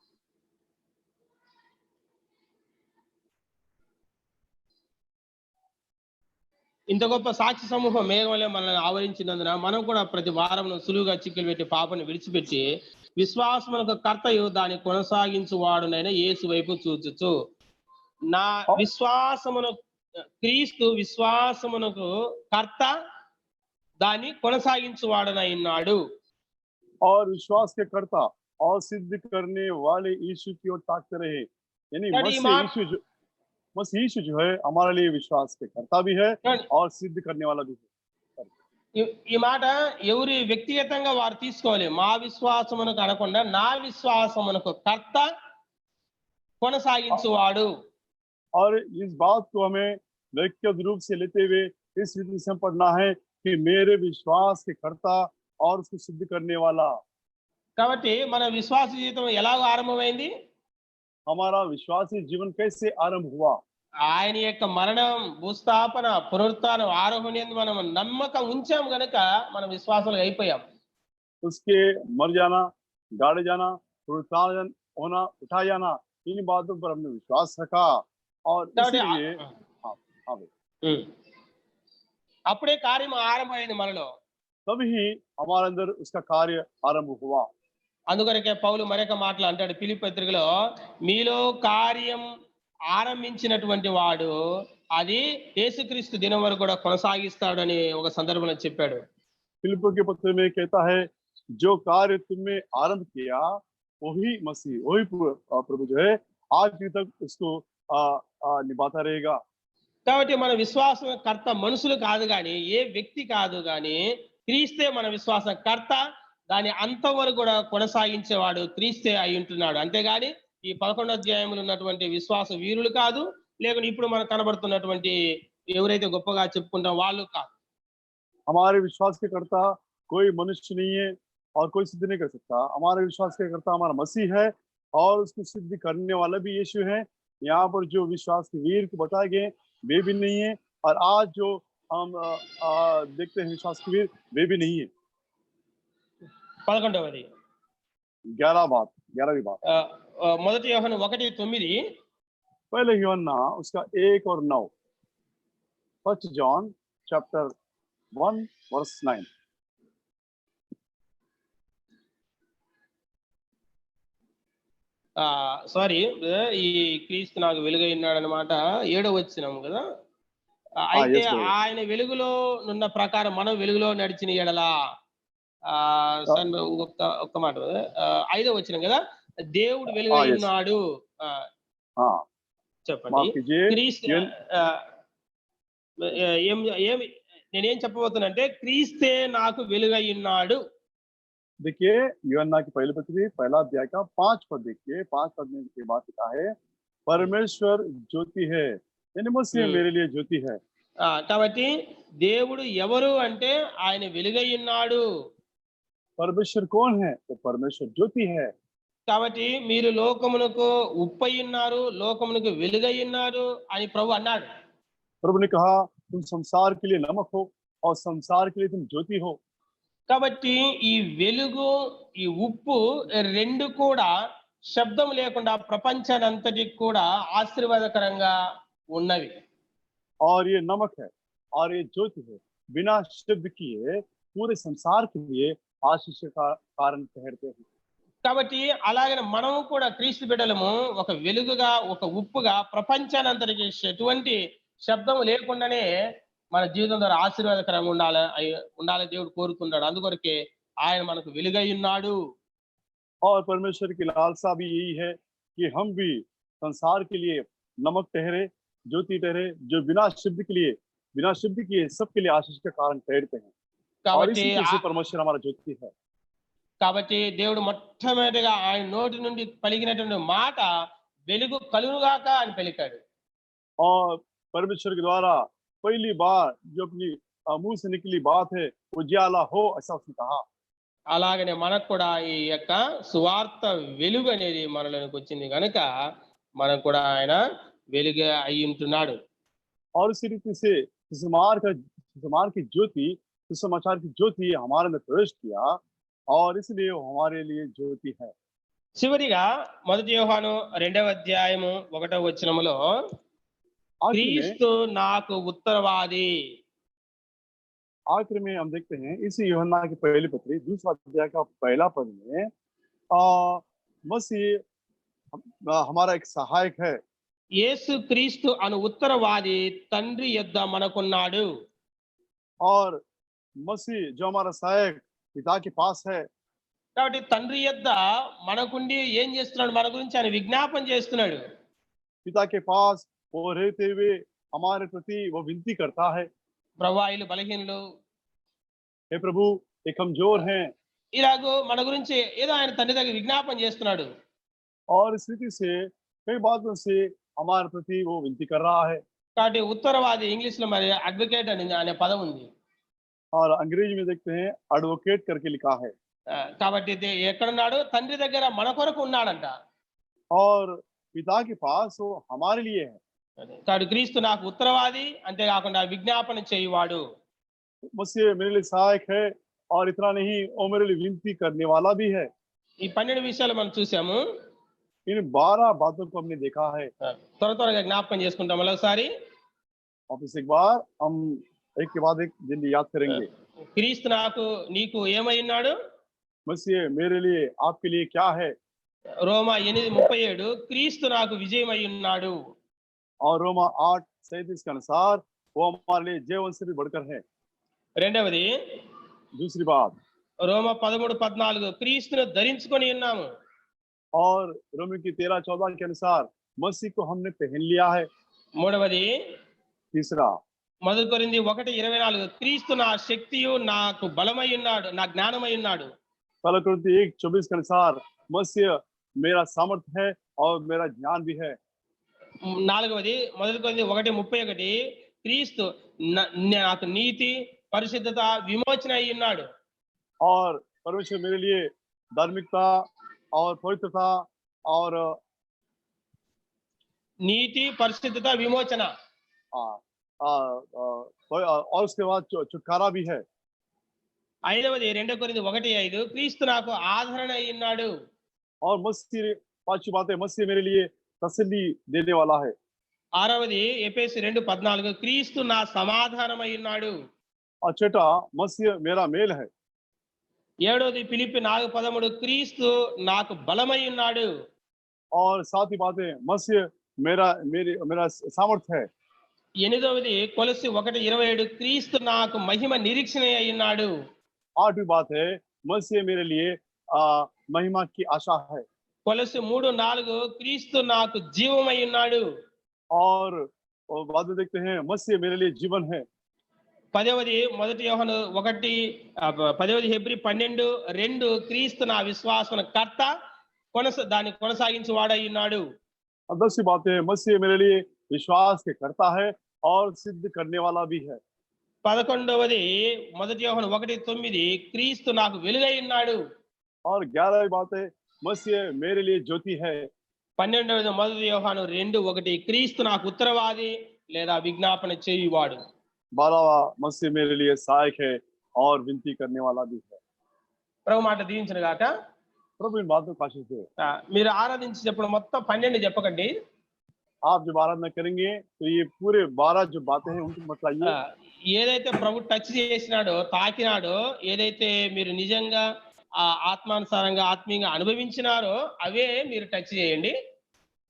ఇంత గొప్ప సాక్షి సమూహం మేఘంలో మనల్ని ఆవరించినందున మనం కూడా ప్రతి వారం సులువుగా చిక్కులు పెట్టి పాపను విడిచిపెట్టి విశ్వాసమునకు కర్తయు దాన్ని కొనసాగించువాడునైన యేసు వైపు చూచుచు నా విశ్వాసమును క్రీస్తు విశ్వాసమునకు కర్త దాన్ని కొనసాగించువాడనైనాడు. और विश्वास के कर्ता और सिद्ध करने वाले यीशु की ओर ताकते रहे। यानी కానీ ఈ మాట मसीह यीशु जो है हमारे लिए विश्वास के कर्ता भी है కానీ और सिद्ध करने वाला भी है। ఈ మాట ఎవరి వ్యక్తిగతంగా వారు తీసుకోవాలి. మా విశ్వాసమునకు అనకుండా నా విశ్వాసమునకు కర్త కొనసాగించువాడు. और इस बात को हमें व्यक्तिगत रूप से लेते हुए इस रीति से पढ़ना है कि मेरे विश्वास के कर्ता और उसको सिद्ध करने वाला। కాబట్టి మన విశ్వాస జీవితం ఎలా ఆరంభమైంది? हमारा विश्वासी जीवन कैसे आरंभ हुआ? ఆయన యొక్క మరణం, భూస్థాపన, పునరుత్థానం, ఆరోహణం మనం నమ్మకం ఉంచాం గనుక మనం విశ్వాసులు అయిపోయాం. उसके मर जाना, गाड़े जाना, पुनरुत्थान होना, उठाया जाना, इन बातों पर हमने विश्वास रखा और కాబట్టి इसलिए हाँ हाँ भाई, అప్పుడే కార్యం ఆరంభమైంది మనలో. तभी हमारे अंदर उसका कार्य आरंभ हुआ। అందుకొరకే పౌలు మరొక మాటలు అంటాడు ఫిలిప్పీ పత్రికలో, మీలో కార్యం ఆరంభించినటువంటి వాడు అది యేసుక్రీస్తు దినం వరకు కూడా కొనసాగిస్తాడని ఒక సందర్భంలో చెప్పాడు. फिलिप्पियों के पत्र में कहता है जो कार्य तुमने आरंभ किया वही मसीह वही प्रभु जो है आखिर तक उसको निभाता रहेगा। కాబట్టి మన విశ్వాసం కర్త మనుషులు కాదు గాని, ఏ వ్యక్తి కాదు గాని, క్రీస్తే మన విశ్వాసం కర్త, దాని అంతం వరకు కూడా కొనసాగించేవాడు క్రీస్తే అయి ఉంటున్నాడు. అంతేగాని ఈ 11వ అధ్యాయంలో ఉన్నటువంటి విశ్వాస వీరులు కాదు, లేకుంటే ఇప్పుడు మనకు కనబడుతున్నటువంటి ఎవరైతే గొప్పగా చెప్పుకుంటాం వాళ్ళు కాదు. हमारे विश्वास के कर्ता कोई मनुष्य नहीं है और कोई सिद्ध नहीं कर सकता। हमारे विश्वास के कर्ता हमारा मसीह है और उसको सिद्ध करने वाला भी यीशु है। यहाँ पर जो विश्वास के वीर को बताए गए वे भी नहीं है और आज जो हम देखते हैं विश्वास के वीर वे भी नहीं है। 11వది 11वीं बात మొదటి యోహాను 1:9 पहले यूहन्ना उसका 1 और 9 first John chapter 1 verse 9 sorry ఈ క్రీస్తు నాకు వెలుగై ఉన్నాడు అన్నమాట 7వ వచనం కదా. అయితే ఆయన వెలుగులో ఉన్న ప్రకారం మనం వెలుగులో నడిచిన ఎడలా ఒక్క మాట 5వ వచనం కదా, దేవుడు వెలుగై ఉన్నాడు. చెప్పండి క్రీస్తు ఏమి నేనేం చెప్పబోతున్నానంటే క్రీస్తే నాకు వెలుగై ఉన్నాడు. देखिए यूहन्ना की पहली पत्री पहला अध्याय का 5 पद देखिए। 5 पद में ये बात लिखा है परमेश्वर ज्योति है यानी मसीह मेरे लिए ज्योति है। కాబట్టి దేవుడు ఎవరు అంటే ఆయన వెలుగై ఉన్నాడు. परमेश्वर कौन है? तो परमेश्वर ज्योति है। కాబట్టి మీరు లోకమునకు ఉప్పై ఉన్నారు, లోకమునకు వెలుగై ఉన్నారు అని ప్రభు అన్నాడు. प्रभु ने कहा तुम संसार के लिए नमक हो और संसार के लिए तुम ज्योति हो। కాబట్టి ఈ వెలుగు ఈ ఉప్పు రెండు కూడా శబ్దం లేకుండా ప్రపంచానంతటికి కూడా ఆశీర్వాదకరంగా ఉన్నవి. और ये नमक है और ये ज्योति है, बिना शब्द किए पूरे संसार के लिए आशीष का कारण ठहरते हैं। కాబట్టి అలాగే మనము కూడా క్రీస్తు బిడ్డలము ఒక వెలుగుగా ఒక ఉప్పుగా ప్రపంచానంతటికి ఎటువంటి శబ్దం లేకుండానే మన జీవితం ద్వారా ఆశీర్వాదకరంగా ఉండాలని దేవుడు కోరుతున్నాడు. అందుకొరకే ఆయన మనకు వెలుగై ఉన్నాడు. और परमेश्वर की लालसा भी यही है कि हम भी संसार के लिए नमक ठहरे, ज्योति ठहरे, जो बिना शब्द किए सबके लिए आशीष का कारण ठहरते हैं। और इसी तरह से परमेश्वर हमारा ज्योति है। కాబట్టి దేవుడు మొట్టమొదటిగా ఆయన నోటి నుండి పలికినటువంటి మాట వెలుగు కలుగుగాక అని పలికాడు. और परमेश्वर के द्वारा पहली बार जो अपनी मुंह से निकली बात है उजियाला हो ऐसा उसने कहा। అలాగనే మనకు కూడా ఈ యొక్క సువార్త వెలుగు అనేది మనలోకి వచ్చింది కనుక మనకు కూడా ఆయన వెలుగు అయి ఉంటున్నాడు. और इसी रीति से सुसमाचार की ज्योति हमारे अंदर प्रवेश किया और इसलिए वो हमारे लिए ज्योति है। చివరిగా మొదటి యోహాను 2వ అధ్యాయము 1వ వచనములో క్రీస్తు నాకు ఉత్తరవాది आखिर में हम देखते हैं इसी यूहन्ना की पहली पत्री दूसरा अध्याय का पहला पद में मसीह हमारा एक सहायक है యేసు క్రీస్తు అను ఉత్తరవాది తండ్రి యొద్ద మనకున్నాడు. और मसीह जो हमारा सहायक पिता के पास है కాబట్టి తండ్రి యొద్ద మనకుండి ఏం చేస్తున్నాడు, మన గురించి ఆయన విజ్ఞాపన చేస్తున్నాడు. पिता के पास वो रहते हुए हमारे प्रति वो विनती करता है, ప్రభువా వీళ్ళు బలహీనులు, हे प्रभु ये कमजोर हैं, ఇలాగో మన గురించి ఏదో ఆయన తండ్రి దగ్గర విజ్ఞాపన చేస్తున్నాడు. और इस रीति से कई बातों से हमारे प्रति वो विनती कर रहा है। కాబట్టి ఉత్తరవాది ఇంగ్లీష్ లో మరి అడ్వకేట్ అనే పదం ఉంది. और अंग्रेजी में देखते हैं एडवोकेट करके लिखा है। కాబట్టి ఎక్కడున్నాడు, తండ్రి దగ్గర మన కొరకు ఉన్నాడంట. और पिता के पास वो हमारे लिए है। కాబట్టి క్రీస్తు నాకు ఉత్తరవాది, అంతేకాకుండా విజ్ఞాపన చేయువాడు. मसीह मेरे लिए सहायक है और इतना नहीं वो मेरे लिए विनती करने वाला भी है। ఈ 12 విషయాలు మనం చూసాము. इन 12 बातों को हमने देखा है। త్వరగా జ్ఞాపకం చేసుకుంటాం మరోసారి. वापस एक बार हम एक के बाद एक जल्दी याद करेंगे। క్రీస్తు నాకు నీకు ఏమై ఉన్నాడు? मसीह मेरे लिए आपके लिए क्या है? రోమా 8:37 క్రీస్తు నాకు విజయమై ఉన్నాడు. और रोमा 8:37 के अनुसार वो हमारे लिए जीवन से भी बढ़कर है। రెండవది दूसरी बात రోమా 13:14 క్రీస్తును ధరించుకొని ఉన్నాము. और रोमी की 13:14 के अनुसार मसीह को हमने पहन लिया है। మూడవది तीसरा 1 కొరింథీ 1:24 క్రీస్తు నా శక్తియు నాకు బలమై ఉన్నాడు, నా జ్ఞానమై ఉన్నాడు. 1 कुरिन्थी 1:24 के अनुसार मसीह मेरा सामर्थ है और मेरा ज्ञान भी है। నాలుగవది 1 కొరింథీ 1:31 క్రీస్తు నాకు నీతి, పరిశుద్ధత, విమోచన అయి ఉన్నాడు. और परमेश्वर मेरे लिए धार्मिकता और पवित्रता और నీతి, పరిశుద్ధత, విమోచన. और उसके बाद छुटकारा भी है। ఐదవది 2 కొరింథీ 1:5 క్రీస్తు నాకు ఆదరణ అయి ఉన్నాడు. और मसीह पांचवी बात है मसीह मेरे लिए तसल्ली देने वाला है। ఆరవది ఎఫెసీ 2:14 క్రీస్తు నా సమాధానమై ఉన్నాడు. और छठा मसीह मेरा मेल है। ఏడవది ఫిలిప్పీ 4:13 క్రీస్తు నాకు బలమై ఉన్నాడు. और सातवीं बात है मसीह मेरा सामर्थ है। ఎనిమిదవది కొలస్సీ 1:27 క్రీస్తు నాకు మహిమ నిరీక్షణ అయి ఉన్నాడు. आठवीं बात है मसीह मेरे लिए महिमा की आशा है। కొలస్సీ 3:4 క్రీస్తు నాకు జీవమై ఉన్నాడు. और बाद में देखते हैं मसीह मेरे लिए जीवन है। 10వది 1 యోహాను 1 10వది హెబ్రీ 12:2 క్రీస్తు నా విశ్వాసన కర్త, దాన్ని కొనసాగించు వాడై ఉన్నాడు. और 10वीं बात है मसीह मेरे लिए विश्वास के करता है और सिद्ध करने वाला भी है। 11వది 1 యోహాను 1:9 క్రీస్తు నాకు వెలుగై ఉన్నాడు. और 11वीं बात है मसीह मेरे लिए ज्योति है। 12వది 1 యోహాను 2:1 క్రీస్తు నాకు ఉత్తరవాది లేదా విజ్ఞాపన చేయువాడు. 12वां मसीह मेरे लिए सहायक है और विनती करने वाला भी है। ప్రభు మాట దీవించును గాక. प्रभु इन बातों को आशीष दे। మీరు ఆరాధించేటప్పుడు మొత్తం 12 చెప్పకండి. आप जब आराधना करेंगे तो ये पूरे 12 जो बातें हैं उनको मत लाइए। ఏదైతే ప్రభు టచ్ చేసినాడో, తాకినాడో, ఏదైతే మీరు నిజంగా ఆత్మానుసారంగా ఆత్మీయంగా అనుభవించినారో అవే మీరు టచ్ చేయండి.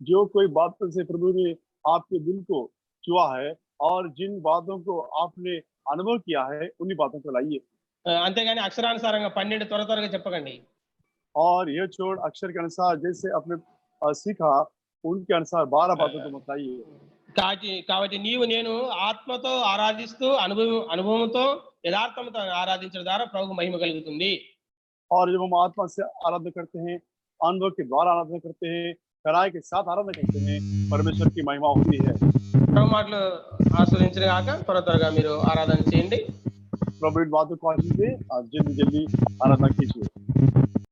जो कोई बात से प्रभु ने आपके दिल को छुआ है और जिन बातों को आपने अनुभव किया है उन्हीं बातों को लाइए। అంతేగాని అక్షరానుసారంగా 12 త్వరగా చెప్పకండి. और यह छोड़ अक्षर के अनुसार जैसे आपने सीखा उनके अनुसार 12 बातों को मत लाइए। కాబట్టి నీవు నేను ఆత్మతో ఆరాధిస్తూ అనుభవంతో యథార్థంతో ఆరాధించడం ద్వారా ప్రభు మహిమ కలుగుతుంది. और जब हम आत्मा से आराधना करते हैं, अनुभव के द्वारा आराधना करते हैं, कराए के साथ आराधना करते हैं, परमेश्वर की महिमा होती है। ప్రభు మాటలు ఆస్వాదించిన గాక. త్వరగా మీరు ఆరాధన చేయండి. प्रभु इन बातों को आशीष दे और जल्दी आराधना कीजिए।